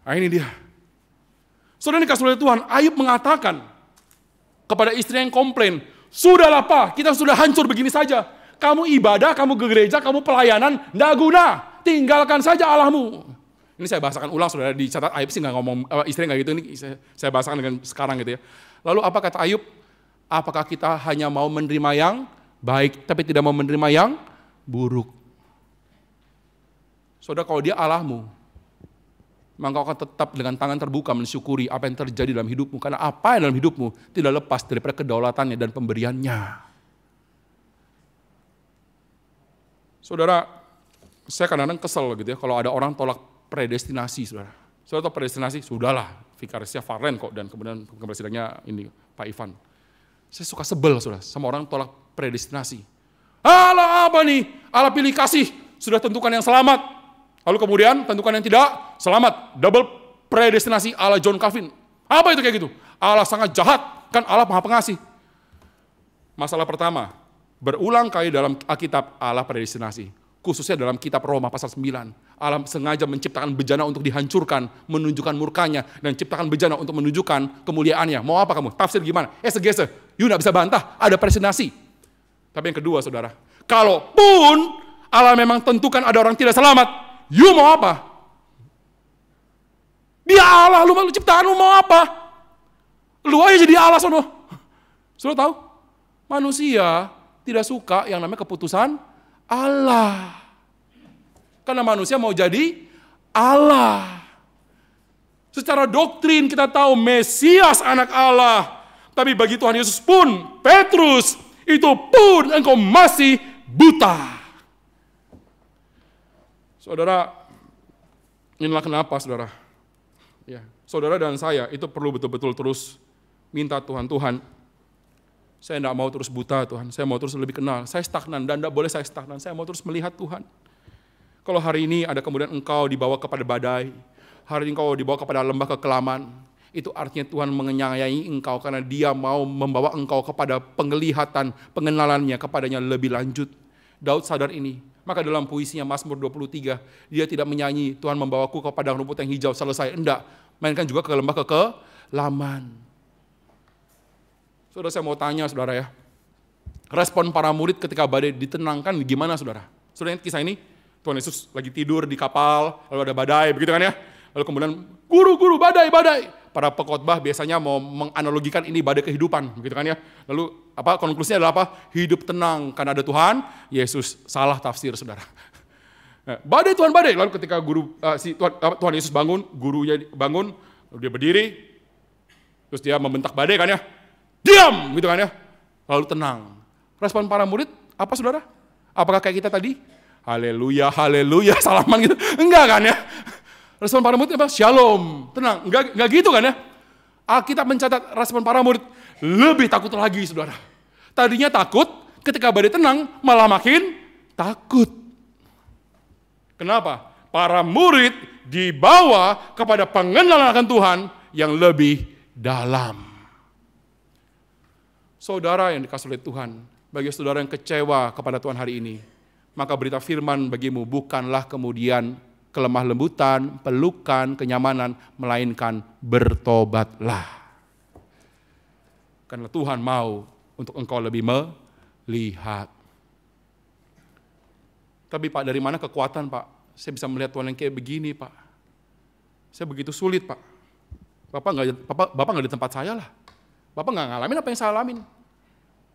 Nah ini dia. Saudara dikasih oleh Tuhan, Ayub mengatakan kepada istri yang komplain, sudahlah Pak, kita sudah hancur begini saja. Kamu ibadah, kamu ke gereja, kamu pelayanan, tidak guna. Tinggalkan saja Allahmu. Ini saya bahasakan ulang, saudara, dicatat. Ayub sih nggak ngomong, istrinya nggak gitu, ini saya bahasakan dengan sekarang gitu ya. Lalu apa kata Ayub? Apakah kita hanya mau menerima yang baik, tapi tidak mau menerima yang buruk? Saudara, kalau dia Allahmu, maka kau akan tetap dengan tangan terbuka mensyukuri apa yang terjadi dalam hidupmu. Karena apa yang dalam hidupmu tidak lepas daripada kedaulatannya dan pemberiannya. Saudara, saya kadang-kadang kesel gitu ya, kalau ada orang tolak predestinasi, saudara. Saudara tahu predestinasi? Sudahlah, vikarisnya Farlen kok, dan kemudian presiden-nya ini, Pak Ivan. Saya suka sebel, saudara, sama orang tolak predestinasi. Allah apa nih? Allah pilih kasih, sudah tentukan yang selamat. Lalu kemudian tentukan yang tidak selamat. Double predestinasi ala John Calvin. Apa itu kayak gitu? Allah sangat jahat, kan Allah maha pengasih. Masalah pertama, berulang kali dalam Alkitab Allah predestinasi. Khususnya dalam kitab Roma pasal 9. Allah sengaja menciptakan bejana untuk dihancurkan, menunjukkan murkanya, dan ciptakan bejana untuk menunjukkan kemuliaannya. Mau apa kamu? Tafsir gimana? Segese. You gak bisa bantah, ada predestinasi. Tapi yang kedua saudara, kalaupun Allah memang tentukan ada orang tidak selamat, you mau apa? Dia Allah, lu ciptaan lu mau apa? Lu aja jadi Allah sono. Saudara tahu? Manusia tidak suka yang namanya keputusan Allah. Karena manusia mau jadi Allah. Secara doktrin kita tahu Mesias anak Allah. Tapi bagi Tuhan Yesus pun, Petrus, itu pun engkau masih buta. Saudara, inilah kenapa saudara. Ya, saudara dan saya itu perlu betul-betul terus minta Tuhan, saya tidak mau terus buta Tuhan, saya mau terus lebih kenal. Saya stagnan dan tidak boleh saya stagnan, saya mau terus melihat Tuhan. Kalau hari ini ada kemudian engkau dibawa kepada badai, hari ini engkau dibawa kepada lembah kekelaman, itu artinya Tuhan menyayangi engkau karena Dia mau membawa engkau kepada penglihatan, pengenalannya kepadanya lebih lanjut. Daud sadar ini. Maka dalam puisinya Mazmur 23, dia tidak menyanyi Tuhan membawaku ke padang rumput yang hijau selesai. Enggak, mainkan juga ke lembah kekelaman. Saudara, saya mau tanya saudara ya, respon para murid ketika badai ditenangkan gimana saudara? Saudara ingat kisah ini? Tuhan Yesus lagi tidur di kapal, lalu ada badai, begitu kan ya? Lalu kemudian, guru, badai. Para pekhotbah biasanya mau menganalogikan ini badai kehidupan, begitu kan ya? Lalu konklusinya adalah apa? Hidup tenang karena ada Tuhan Yesus. Salah tafsir saudara. Nah, badai. Lalu ketika Tuhan Yesus bangun, gurunya bangun, lalu dia berdiri, terus dia membentak badai kan ya? Diam, gitu kan ya? Lalu tenang. Respon para murid apa saudara? Apakah kayak kita tadi? Haleluya, salaman gitu? Enggak kan ya? Respon para murid apa? Shalom, tenang. Enggak gitu kan ya? Alkitab mencatat respon para murid lebih takut lagi saudara. Tadinya takut, ketika badai tenang malah makin takut. Kenapa? Para murid dibawa kepada pengenalan akan Tuhan yang lebih dalam. Saudara yang dikasihi oleh Tuhan, bagi saudara yang kecewa kepada Tuhan hari ini, maka berita firman bagimu bukanlah kemudian kelemah lembutan, pelukan, kenyamanan, melainkan bertobatlah. Karena Tuhan mau untuk engkau lebih melihat. Tapi Pak, dari mana kekuatan Pak? Saya bisa melihat Tuhan yang kayak begini Pak. Saya begitu sulit Pak. Bapak nggak di tempat saya lah. Bapak nggak ngalamin apa yang saya alamin.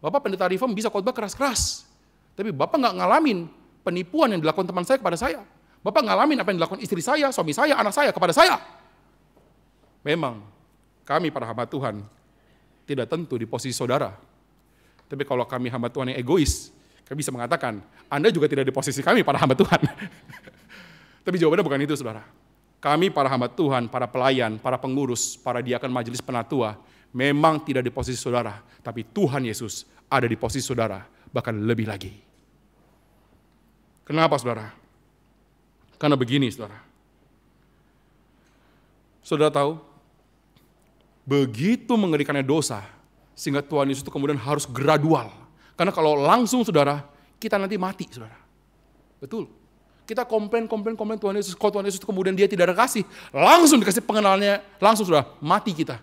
Bapak pendeta reform bisa khotbah keras-keras. Tapi Bapak nggak ngalamin penipuan yang dilakukan teman saya kepada saya. Bapak ngalamin apa yang dilakukan istri saya, suami saya, anak saya kepada saya. Memang kami para hamba Tuhan tidak tentu di posisi saudara. Tapi kalau kami hamba Tuhan yang egois, kami bisa mengatakan, Anda juga tidak di posisi kami para hamba Tuhan. Tapi jawabannya bukan itu saudara. Kami para hamba Tuhan, para pelayan, para pengurus, para diakan majelis penatua, memang tidak di posisi saudara. Tapi Tuhan Yesus ada di posisi saudara, bahkan lebih lagi. Kenapa saudara? Karena begini saudara. Saudara tahu, begitu mengerikannya dosa, sehingga Tuhan Yesus itu kemudian harus gradual. Karena kalau langsung saudara, kita nanti mati saudara. Betul. Kita komplain Tuhan Yesus, kalau Tuhan Yesus kemudian dia tidak ada kasih, langsung dikasih pengenalannya, langsung saudara, mati kita.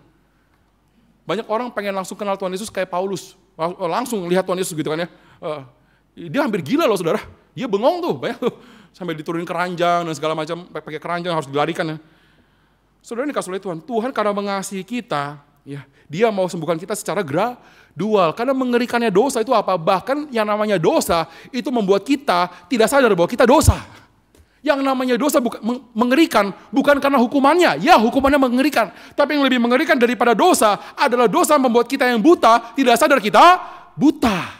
Banyak orang pengen langsung kenal Tuhan Yesus kayak Paulus, langsung lihat Tuhan Yesus gitu kan ya. Dia hampir gila loh saudara, dia bengong tuh, banyak tuh. Sampai diturunin keranjang dan segala macam, pakai keranjang harus dilarikan ya. Saudara ini dikasih oleh Tuhan. Tuhan karena mengasihi kita, ya, Dia mau sembuhkan kita secara gradual. Karena mengerikannya dosa itu apa? Bahkan yang namanya dosa itu membuat kita tidak sadar bahwa kita dosa. Yang namanya dosa mengerikan bukan karena hukumannya. Ya, hukumannya mengerikan. Tapi yang lebih mengerikan daripada dosa adalah dosa membuat kita yang buta tidak sadar kita buta.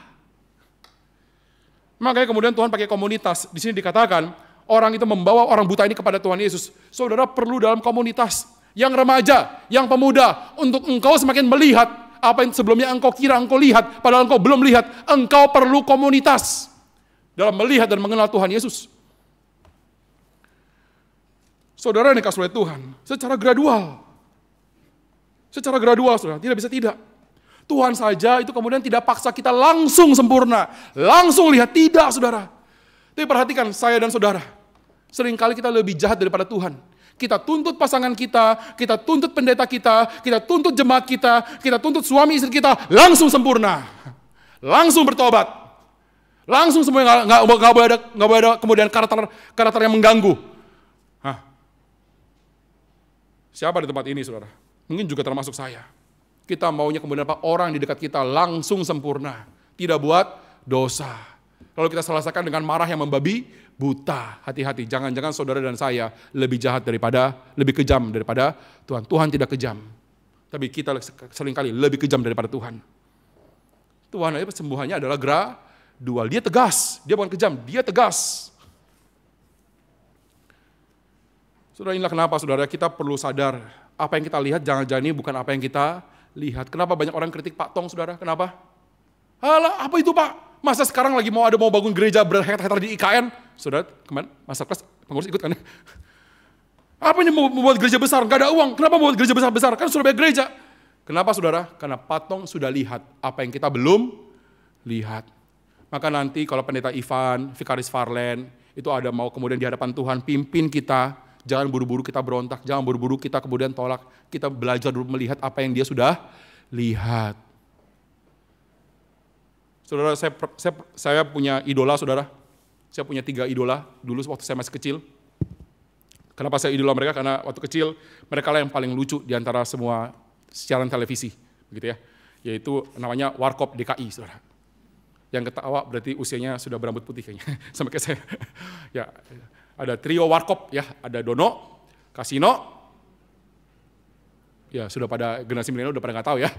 Makanya kemudian Tuhan pakai komunitas. Di sini dikatakan orang itu membawa orang buta ini kepada Tuhan Yesus. Saudara perlu dalam komunitas yang remaja, yang pemuda, untuk engkau semakin melihat apa yang sebelumnya engkau kira engkau lihat, padahal engkau belum lihat. Engkau perlu komunitas dalam melihat dan mengenal Tuhan Yesus. Saudara yang dikasihi oleh Tuhan, secara gradual, saudara, tidak bisa tidak. Tuhan saja itu kemudian tidak paksa kita langsung sempurna, langsung lihat, tidak saudara. Tapi perhatikan saya dan saudara, seringkali kita lebih jahat daripada Tuhan. Kita tuntut pasangan kita tuntut pendeta kita tuntut jemaat kita tuntut suami istri kita, langsung sempurna, langsung bertobat, langsung semuanya nggak boleh ada kemudian karakter yang mengganggu. Siapa di tempat ini saudara? Mungkin juga termasuk saya. Kita maunya kemudian apa? Orang di dekat kita langsung sempurna, tidak buat dosa. Lalu kita selesaikan dengan marah yang membabi buta. Hati-hati, jangan-jangan saudara dan saya lebih kejam daripada Tuhan. Tuhan tidak kejam, tapi kita seringkali lebih kejam daripada Tuhan. Tuhan aja kesembuhannya adalah dual. Dia tegas, dia bukan kejam, dia tegas. Saudara, inilah kenapa saudara kita perlu sadar apa yang kita lihat jangan-jangan ini bukan apa yang kita lihat. Kenapa banyak orang kritik Pak Tong, saudara? Kenapa? Alah, apa itu Pak? Masa sekarang lagi mau bangun gereja berhektar-hektar di IKN? Saudara, kemarin masa kelas pengurus ikut kan? Apa ini mau membuat gereja besar? Gak ada uang. Kenapa membuat gereja besar-besar? Kan sudah banyak gereja. Kenapa saudara? Karena Pak Tong sudah lihat apa yang kita belum lihat. Maka nanti kalau pendeta Ivan, Vikaris Farlen, itu ada mau kemudian di hadapan Tuhan pimpin kita. Jangan buru-buru kita berontak, jangan buru-buru kita kemudian tolak. Kita belajar dulu melihat apa yang dia sudah lihat. Saudara, saya punya idola, saudara. Saya punya 3 idola dulu waktu saya masih kecil. Kenapa saya idola mereka? Karena waktu kecil mereka lah yang paling lucu di antara semua siaran televisi, begitu ya. Yaitu namanya Warkop DKI, saudara. Yang ketawa berarti usianya sudah berambut putih kayaknya, sama kayak saya. Ya, ada trio Warkop ya, ada Dono, Kasino, ya sudah pada generasi milenial udah pada nggak tahu ya.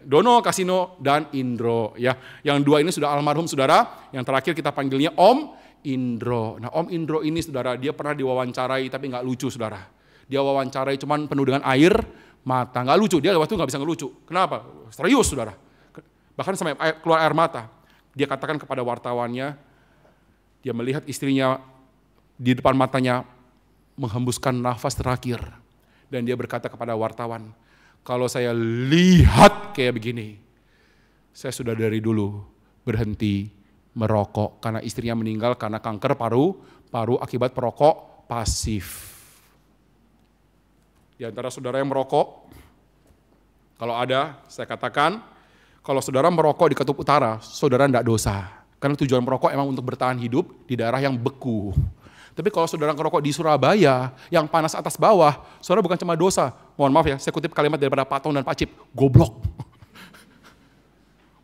Dono, Kasino, dan Indro ya. Yang 2 ini sudah almarhum saudara. Yang terakhir kita panggilnya Om Indro. Nah Om Indro ini saudara, dia pernah diwawancarai tapi nggak lucu saudara. Dia wawancarai cuman penuh dengan air mata, nggak lucu. Dia waktu nggak bisa ngelucu. Kenapa? Serius saudara. Bahkan sampai keluar air mata. Dia katakan kepada wartawannya, dia melihat istrinya di depan matanya menghembuskan nafas terakhir. Dan dia berkata kepada wartawan, kalau saya lihat kayak begini, saya sudah dari dulu berhenti merokok. Karena istrinya meninggal karena kanker paru akibat perokok pasif. Di antara saudara yang merokok, kalau ada, saya katakan, kalau saudara merokok di Kutub Utara, saudara tidak dosa. Karena tujuan merokok emang untuk bertahan hidup di daerah yang beku. Tapi kalau saudara ngerokok di Surabaya, yang panas atas bawah, saudara bukan cuma dosa. Mohon maaf ya, saya kutip kalimat daripada Pak Tong dan Pak Cip, goblok.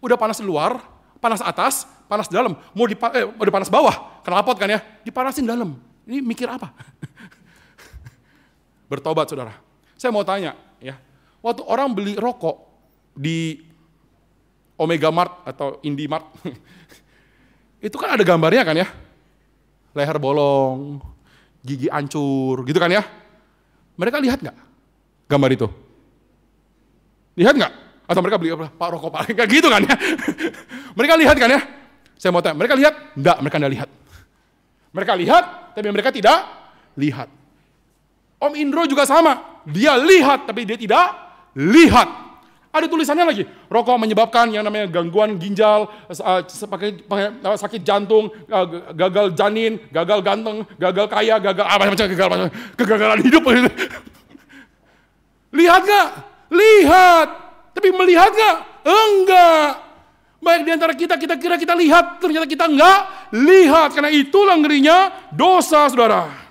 Udah panas di luar, panas atas, panas dalam. Udah panas bawah, knalpot kan ya, dipanasin dalam. Ini mikir apa? Bertobat saudara. Saya mau tanya ya, waktu orang beli rokok di Omega Mart atau Indimart, itu kan ada gambarnya kan ya, leher bolong, gigi hancur, gitu kan ya. Mereka lihat nggak gambar itu? Lihat nggak? Atau mereka beli Pak rokok Pak? Kayak gitu kan ya. Mereka lihat kan ya? Saya mau tanya, mereka lihat? Enggak, mereka enggak lihat. Mereka lihat, tapi mereka tidak lihat. Om Indro juga sama, dia lihat tapi dia tidak lihat. Ada tulisannya lagi, rokok menyebabkan yang namanya gangguan ginjal, sakit jantung, gagal janin, gagal ganteng, gagal kaya, kegagalan hidup. Lihat nggak? Lihat. Tapi melihat nggak? Enggak. Baik di antara kita kira kita lihat, ternyata kita enggak lihat. Karena itulah ngerinya dosa, saudara.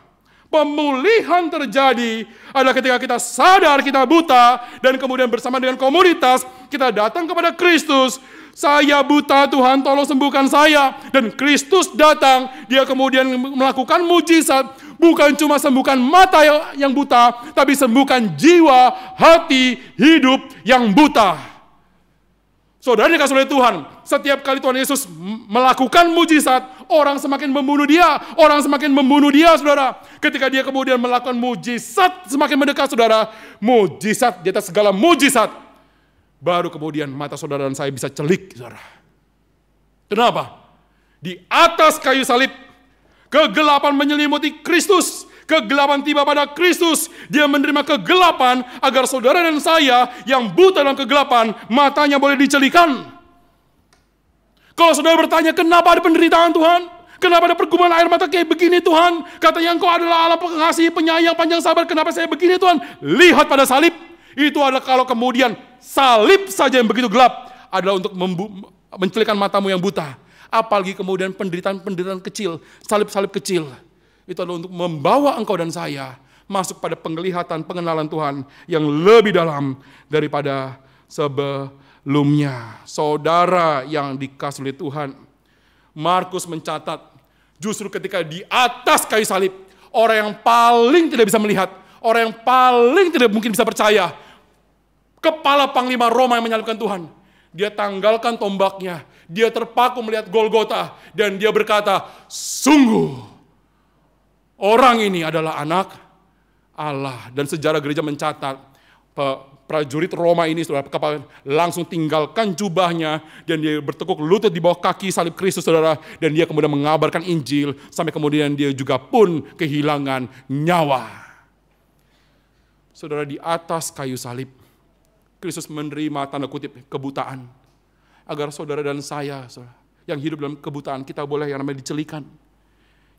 Pemulihan terjadi adalah ketika kita sadar kita buta dan kemudian bersama dengan komunitas kita datang kepada Kristus. Saya buta, Tuhan tolong sembuhkan saya. Dan Kristus datang, dia kemudian melakukan mujizat. Bukan cuma sembuhkan mata yang buta, tapi sembuhkan jiwa, hati, hidup yang buta. Saudara dikasih oleh Tuhan, setiap kali Tuhan Yesus melakukan mujizat, orang semakin membunuh dia, saudara. Ketika dia kemudian melakukan mujizat, semakin mendekat, saudara. Mujizat di atas segala mujizat. Baru kemudian mata saudara dan saya bisa celik, saudara. Kenapa? Di atas kayu salib, kegelapan menyelimuti Kristus. Kegelapan tiba pada Kristus. Dia menerima kegelapan agar saudara dan saya yang buta dalam kegelapan, matanya boleh dicelikan. Kalau saudara bertanya, kenapa ada penderitaan Tuhan? Kenapa ada pergumulan air mata kayak begini Tuhan? Katanya Engkau adalah Allah pengasih, penyayang, panjang sabar. Kenapa saya begini Tuhan? Lihat pada salib. Itu adalah kalau kemudian salib saja yang begitu gelap adalah untuk mencelikan matamu yang buta. Apalagi kemudian penderitaan kecil, salib-salib kecil. Itu adalah untuk membawa engkau dan saya masuk pada penglihatan, pengenalan Tuhan yang lebih dalam daripada sebelumnya. Saudara yang dikasihi oleh Tuhan, Markus mencatat, justru ketika di atas kayu salib, orang yang paling tidak bisa melihat, orang yang paling tidak mungkin bisa percaya, kepala panglima Roma yang menyalibkan Tuhan, dia tanggalkan tombaknya, Dia terpaku melihat Golgota dan dia berkata, sungguh orang ini adalah anak Allah. Dan sejarah gereja mencatat prajurit Roma ini saudara langsung tinggalkan jubahnya dan dia bertekuk lutut di bawah kaki salib Kristus saudara, dan dia kemudian mengabarkan Injil sampai kemudian dia juga pun kehilangan nyawa. Saudara, di atas kayu salib Kristus menerima tanda kutip kebutaan agar saudara dan saya saudara, yang hidup dalam kebutaan kita boleh yang namanya dicelikan.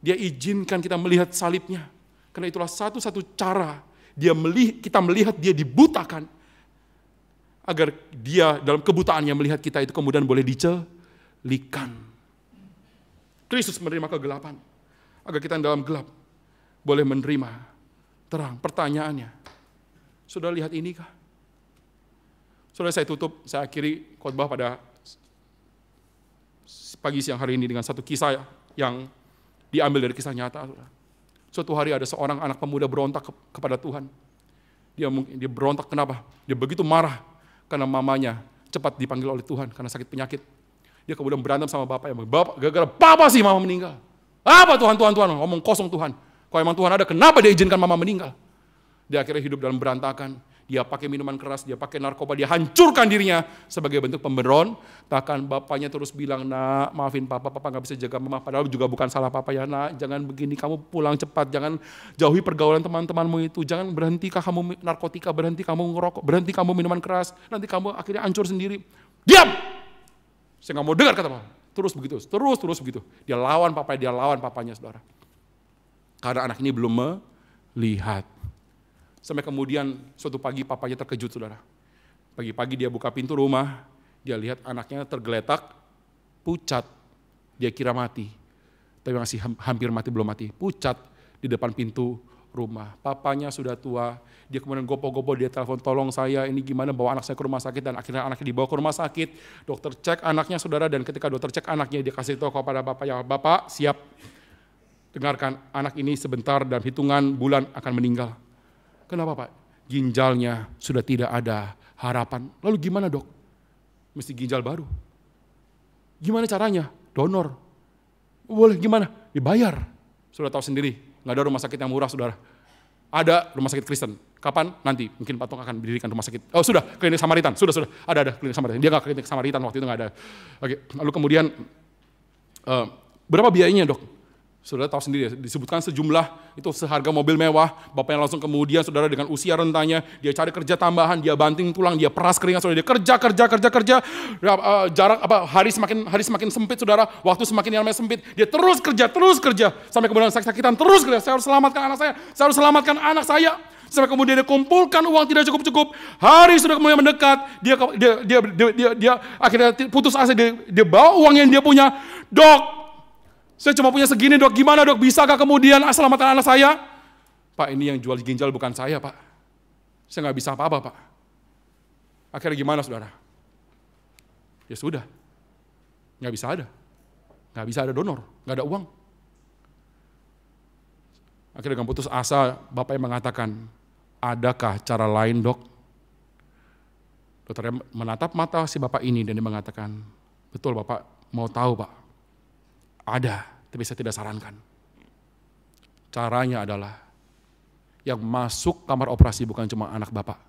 Dia izinkan kita melihat salibnya, karena itulah satu-satu cara kita melihat dia dibutakan, agar dia dalam kebutaannya melihat kita itu kemudian boleh dicelikan. Kristus menerima kegelapan, agar kita dalam gelap boleh menerima terang. Pertanyaannya, saudara lihat ini kah? Saudara, saya tutup, saya akhiri khotbah pada pagi siang hari ini dengan satu kisah yang diambil dari kisah nyata. Suatu hari ada seorang anak pemuda berontak kepada Tuhan. Dia berontak kenapa? Dia begitu marah karena mamanya cepat dipanggil oleh Tuhan karena sakit penyakit. Dia kemudian berantem sama bapaknya. Bapak, gara-gara papa sih mama meninggal. Apa Tuhan, ngomong kosong Tuhan. Kalau emang Tuhan ada, kenapa dia izinkan mama meninggal? Dia akhirnya hidup dalam berantakan. Dia pakai minuman keras, dia pakai narkoba, dia hancurkan dirinya sebagai bentuk pemberontakan. Bapaknya terus bilang, nak maafin papa gak bisa jaga mama. Padahal juga bukan salah papa ya, nak jangan begini, kamu pulang cepat, jangan jauhi pergaulan teman-temanmu itu, jangan berhentikah kamu narkotika, berhenti kamu ngerokok, berhenti kamu minuman keras, nanti kamu akhirnya hancur sendiri. Diam! Saya gak mau dengar kata papa. Terus begitu. Dia lawan papanya saudara. Karena anak ini belum melihat. Sampai kemudian suatu pagi papanya terkejut saudara. Pagi-pagi dia buka pintu rumah, dia lihat anaknya tergeletak, pucat. Dia kira mati, tapi masih hampir mati, belum mati. Pucat di depan pintu rumah. Papanya sudah tua, dia kemudian gopo-gopo, dia telepon, tolong saya, ini gimana bawa anak saya ke rumah sakit. Dan akhirnya anaknya dibawa ke rumah sakit, dokter cek anaknya saudara, dan ketika dokter cek anaknya, dia kasih tahu kepada bapaknya, bapak siap, dengarkan anak ini sebentar dan hitungan bulan akan meninggal. Kenapa Pak? Ginjalnya sudah tidak ada harapan. Lalu gimana dok? Mesti ginjal baru. Gimana caranya? Donor. Boleh gimana? Dibayar. Sudah tahu sendiri, nggak ada rumah sakit yang murah saudara. Ada rumah sakit Kristen. Kapan? Nanti. Mungkin Pak Tung akan mendirikan rumah sakit. Oh sudah, klinik Samaritan. Sudah. Ada klinik Samaritan. Dia nggak klinik Samaritan waktu itu nggak ada. Oke. Lalu kemudian berapa biayanya dok? Saudara tahu sendiri, disebutkan sejumlah, itu seharga mobil mewah, bapaknya langsung kemudian saudara dengan usia rentanya, dia cari kerja tambahan, dia banting tulang, dia peras keringat, saudara, dia kerja, jarak hari semakin sempit saudara, waktu semakin yang sempit, dia terus kerja, sampai kemudian sakit-sakitan, terus kerja, saya harus selamatkan anak saya, sampai kemudian dia kumpulkan uang tidak cukup, hari sudah kemudian mendekat, dia akhirnya putus asa, dia bawa uang yang dia punya, dok, saya cuma punya segini dok, gimana dok, bisakah kemudian selamatkan anak saya? Pak, ini yang jual ginjal bukan saya Pak, saya nggak bisa apa-apa Pak. Akhirnya gimana saudara? Ya sudah, nggak bisa ada donor, nggak ada uang. Akhirnya dengan putus asa, bapaknya mengatakan, adakah cara lain dok? Dokternya menatap mata si bapak ini dan dia mengatakan, betul bapak mau tahu Pak? Ada, tapi saya tidak sarankan. Caranya adalah yang masuk kamar operasi bukan cuma anak bapak.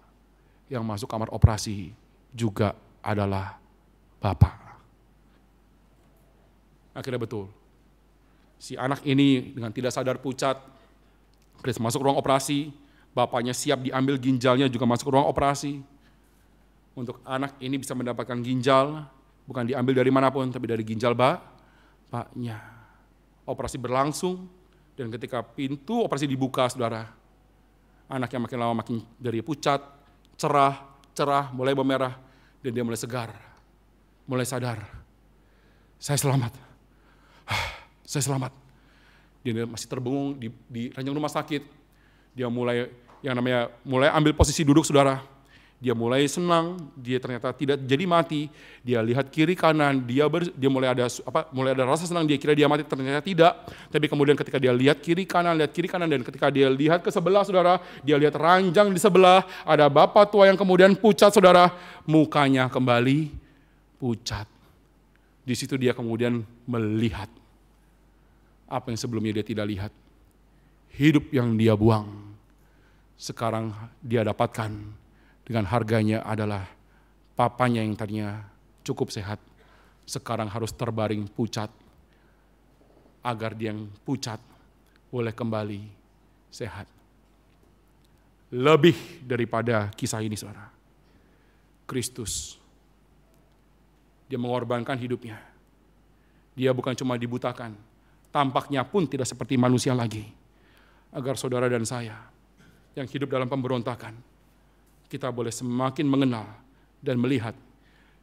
Yang masuk kamar operasi juga adalah bapak. Akhirnya betul. Si anak ini dengan tidak sadar pucat, masuk ruang operasi, bapaknya siap diambil ginjalnya juga masuk ruang operasi. Untuk anak ini bisa mendapatkan ginjal, bukan diambil dari manapun, tapi dari ginjal bapaknya. Operasi berlangsung, dan ketika pintu operasi dibuka, saudara, anak yang makin lama makin dari pucat, cerah, mulai memerah, dan dia mulai segar, mulai sadar. Saya selamat. Dia masih terbengung di ranjang rumah sakit. Dia mulai ambil posisi duduk, saudara. Dia mulai senang, dia ternyata tidak jadi mati. Dia lihat kiri kanan, dia mulai ada rasa senang, dia kira dia mati, ternyata tidak. Tapi kemudian ketika dia lihat kiri kanan, dan ketika dia lihat ke sebelah, saudara, dia lihat ranjang di sebelah, ada bapak tua yang kemudian pucat, saudara, mukanya kembali pucat. Di situ dia kemudian melihat apa yang sebelumnya dia tidak lihat. Hidup yang dia buang, sekarang dia dapatkan dengan harganya adalah papanya yang tadinya cukup sehat, sekarang harus terbaring pucat, agar dia yang pucat boleh kembali sehat. Lebih daripada kisah ini, saudara, Kristus, dia mengorbankan hidupnya. Dia bukan cuma dibutakan, tampaknya pun tidak seperti manusia lagi. Agar saudara dan saya yang hidup dalam pemberontakan, kita boleh semakin mengenal dan melihat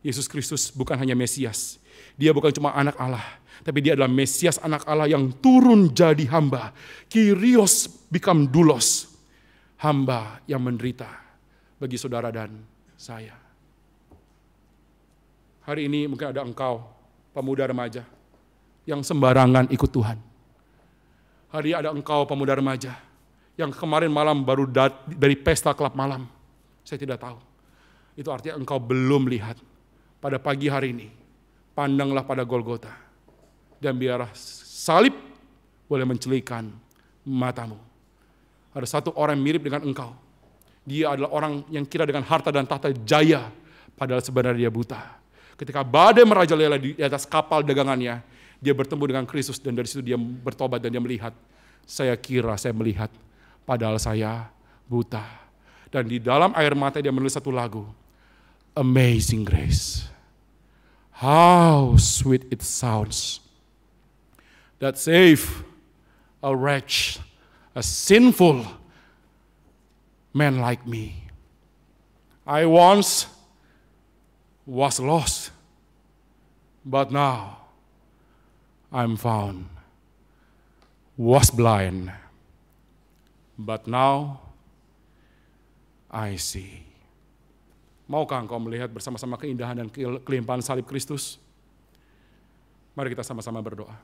Yesus Kristus bukan hanya Mesias. Dia bukan cuma anak Allah, tapi dia adalah Mesias anak Allah yang turun jadi hamba. Kyrios become doulos. Hamba yang menderita bagi saudara dan saya. Hari ini mungkin ada engkau, pemuda remaja, yang sembarangan ikut Tuhan. Hari ini ada engkau, pemuda remaja, yang kemarin malam baru dari pesta klub malam. Saya tidak tahu. Itu artinya engkau belum lihat. Pada pagi hari ini, pandanglah pada Golgota. Dan biarlah salib boleh mencelikan matamu. Ada satu orang yang mirip dengan engkau. Dia adalah orang yang kira dengan harta dan tahta jaya, padahal sebenarnya dia buta. Ketika badai merajalela di atas kapal dagangannya, dia bertemu dengan Kristus dan dari situ dia bertobat dan dia melihat, saya kira saya melihat, padahal saya buta. Dan di dalam air mata dia menulis satu lagu, Amazing Grace. How sweet it sounds that save a wretch, a sinful man like me. I once was lost, but now I'm found. Was blind, but now I see. Maukah engkau melihat bersama-sama keindahan dan kelimpahan salib Kristus? Mari kita sama-sama berdoa.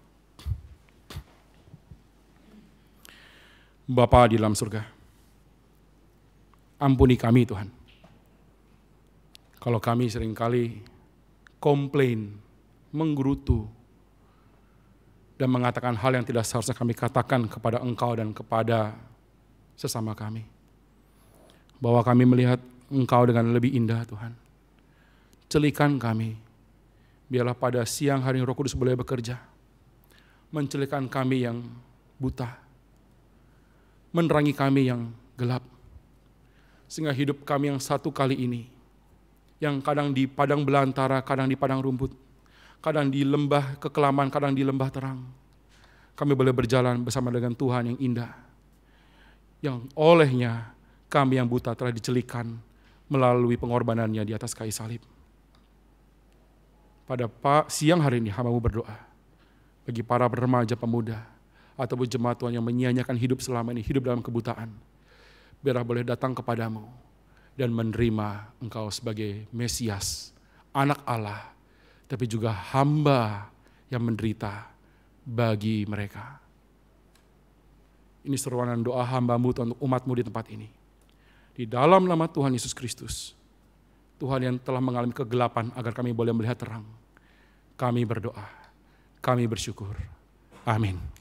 Bapa di dalam surga, ampuni kami Tuhan. Kalau kami seringkali komplain, menggerutu, dan mengatakan hal yang tidak seharusnya kami katakan kepada Engkau dan kepada sesama kami. Bahwa kami melihat Engkau dengan lebih indah Tuhan. Celikan kami, biarlah pada siang hari Roh Kudus boleh bekerja. Mencelikan kami yang buta. Menerangi kami yang gelap. Sehingga hidup kami yang satu kali ini, yang kadang di padang belantara, kadang di padang rumput, kadang di lembah kekelaman, kadang di lembah terang, kami boleh berjalan bersama dengan Tuhan yang indah, yang olehnya kami yang buta telah dicelikan melalui pengorbanannya di atas kayu salib. Pada siang hari ini hamba-Mu berdoa bagi para remaja pemuda ataupun jemaat Tuhan yang menyia-nyiakan hidup selama ini, hidup dalam kebutaan, biarlah boleh datang kepadamu dan menerima Engkau sebagai Mesias, anak Allah, tapi juga hamba yang menderita bagi mereka. Ini seruan doa hamba-Mu untuk umat-Mu di tempat ini. Di dalam nama Tuhan Yesus Kristus, Tuhan yang telah mengalami kegelapan agar kami boleh melihat terang. Kami berdoa, kami bersyukur. Amin.